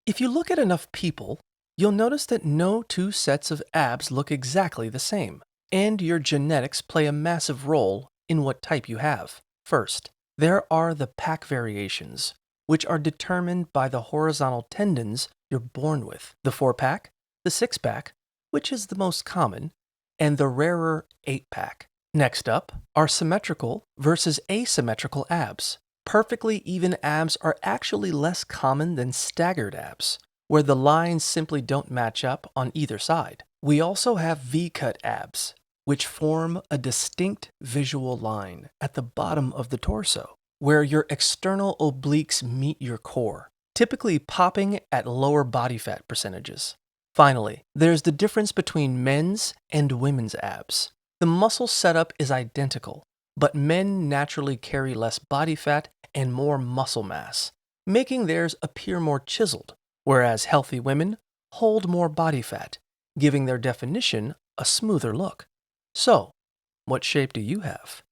If you look at enough people, you'll notice that no two sets of abs look exactly the same, and your genetics play a massive role in what type you have. First, there are the pack variations, which are determined by the horizontal tendons you're born with: the 4-pack, the 6-pack, which is the most common, and the rarer 8-pack. Next up are symmetrical versus asymmetrical abs. Perfectly even abs are actually less common than staggered abs, where the lines simply don't match up on either side. We also have V-cut abs, which form a distinct visual line at the bottom of the torso, where your external obliques meet your core, typically popping at lower body fat percentages. Finally, there's the difference between men's and women's abs. The muscle setup is identical, but men naturally carry less body fat and more muscle mass, making theirs appear more chiseled, whereas healthy women hold more body fat, giving their definition a smoother look. So, what shape do you have?